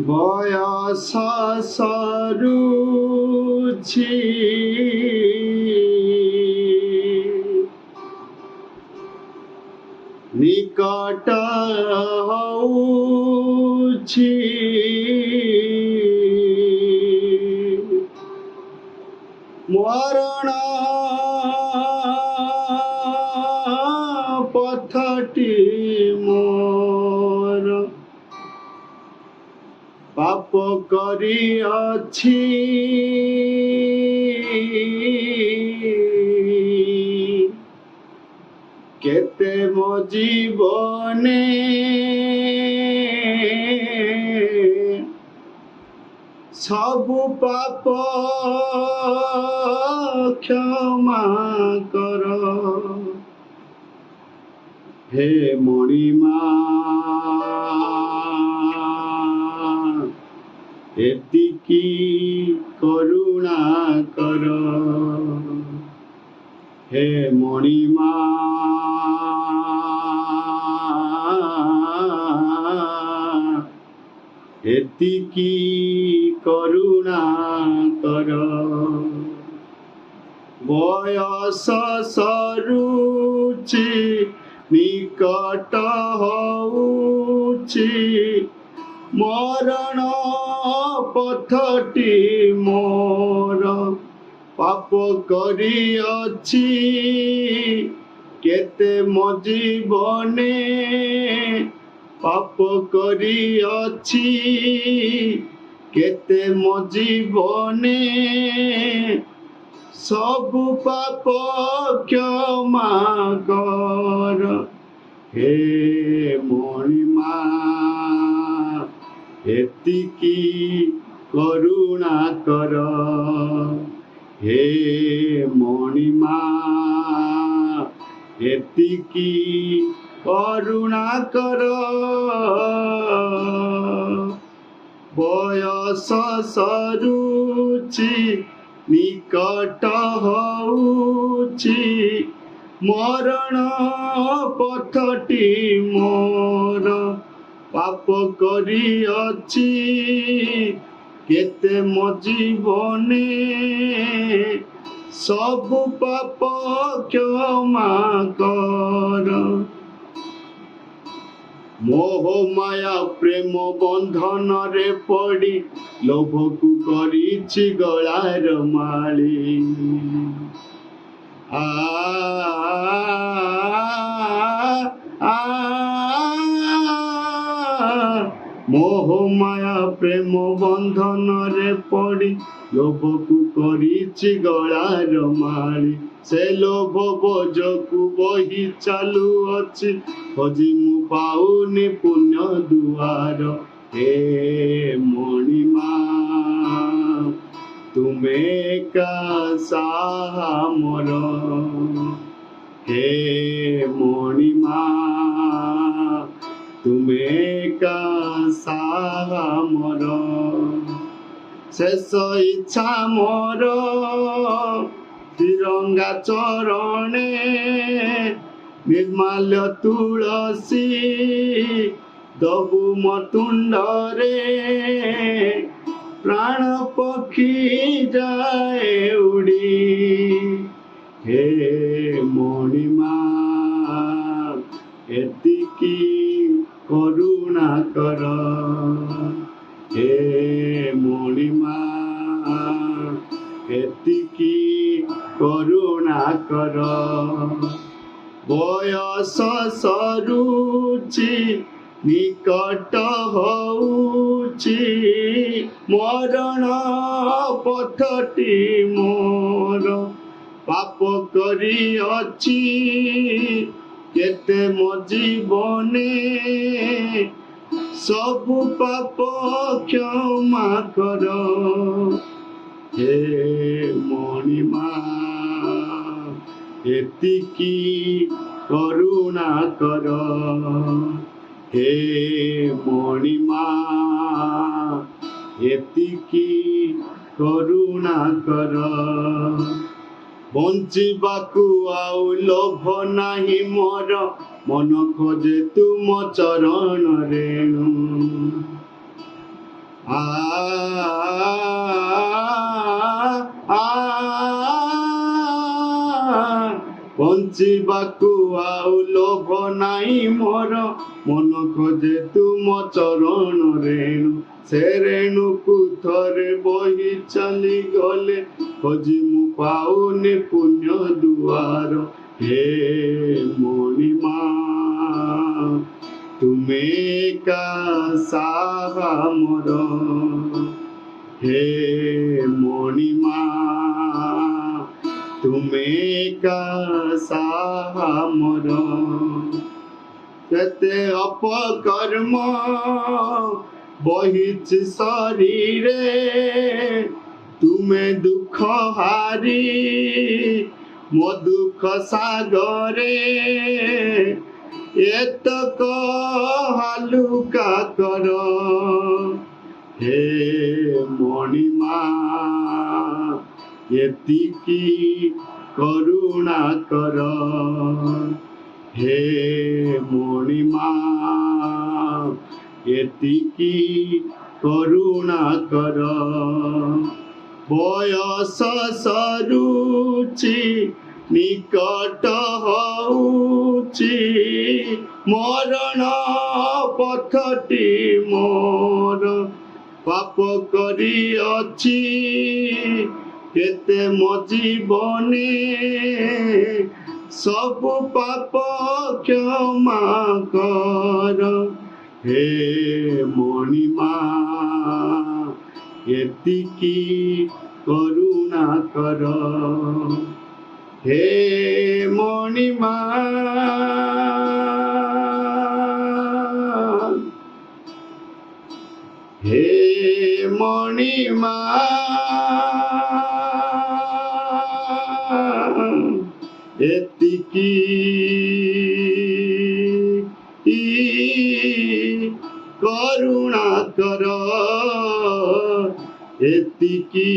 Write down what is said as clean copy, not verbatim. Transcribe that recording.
বয়স সরুছি নিকট হଉଛି মরণ পথটি মোর পাপ করিଅছি কেতে মো জীবনে সবু পাপ ক্ষমা কর হে মণিমা এতিকি করুণা কর হে মণিমা এতিকি করুণা কর বয়স সরুচি নিকট হଉଛି মরণ পথটি মোর পাপ করিଅছি কেতে মো জীবনে পাপ করিଅছি কেতে মো জীবনে সবু পাপ ক্ষমা কর হে মণিমা এতিকি করুণা কর হে মণিমা এতিকি করুণা কর বয়স সরুচি নিকট হଉଛି মরণ পথটি মোর পাপ করিଅছি কেতে মো জীবনে সবু পাপ ক্ষমা কর মোহ মায়া প্রেম বন্ধନରେ পଡ଼ି লোভକୁ କରିଛି ଗଳାର ମାଳି মোহ মায়া প্রেম বন্ধନରେ পଡ଼ି লোভକୁ କରିଛି ଗଳାର ମାଳି ସେ ଲୋଭ ବୋଝକୁ ବହି ଚାଲୁଅଛି ଖୋଜି ମୁଁ ପାଉନି ପୁଣ୍ୟ ଦୁଆର ହେ ମଣିମା ତୁମେ ଏକା ସାହା ମୋର ହେ ମଣିମା ତୁମେ ଏକା ସାହା ମୋର ଶେଷ ଇଚ୍ଛା ମୋର ତିରଙ୍ଗା ଚରଣେ ନିର୍ମାଲ୍ୟ ତୁଳସୀ ଦବୁ ମୋ ତୁଣ୍ଡରେ ପ୍ରାଣ ପକ୍ଷୀ ଯାଏ ଉଡ଼ି ହେ ମଣିମା ଏତିକି କରୁଣା କର ହେ ମଣିମା ଏତିକି କରୁଣା କର ବୟସ ସରୁଚି ନିକଟ ହଉଛି ମରଣ ପଥଟି ମୋର ପାପ କରିଅଛି କେତେ ମୋ ଜୀବନେ ସବୁ ପାପ କ୍ଷମା କର ହେ ମଣିମା ଏତିକି କରୁଣା କର ହେ ମଣିମା ଏତିକି କରୁଣା କର ବଞ୍ଚିବାକୁ ଆଉ ଲୋଭ ନାହିଁ ମୋର ମନ ଖୋଜେ ତୁମ ଚରଣ ରେଣୁ ଆ ଆ ବଞ୍ଚିବାକୁ ଆଉ ଲୋଭ ନାହିଁ ମୋର, ମନ ଖୋଜେ ତୁମ ଚରଣ ରେଣୁ, ସେ ରେଣୁକୁ ଥରେ ବହି ଚାଲିଗଲେ, ଖୋଜି ମୁଁ ପାଉନି ପୁଣ୍ୟ ଦୁଆର। ହେ ମଣିମା ତୁମେ କା ସାହା ମୋର, ହେ ମଣିମା ତୁମେ କା ସାହା ମୋର। କେତେ ଅପକର୍ମ ବହିଛି ଶରୀରେ, ତୁମେ ଦୁଃଖ ହାରି ମୋ ଦୁଃଖ ସାଗରେ, ଏତକ ହାଲୁକା କର। ହେ ମଣିମା ଏତିକି କରୁଣା କର, ହେ ମଣିମା ଏତିକି କରୁଣା କର। ବୟସ ସରୁଛି ନିକଟ ହଉଛି, ମରଣ ପଥଟି ମୋର, ପାପ କରିଅଛି କେତେ ମୋ ଜୀବନେ, ସବୁ ପାପ କ୍ଷମା କର। ହେ ମଣିମା ଏତିକି କରୁଣା କର, ହେ ମଣିମା ହେ ମଣିମା ଏତିକି କରୁଣା କର, ଏତିକି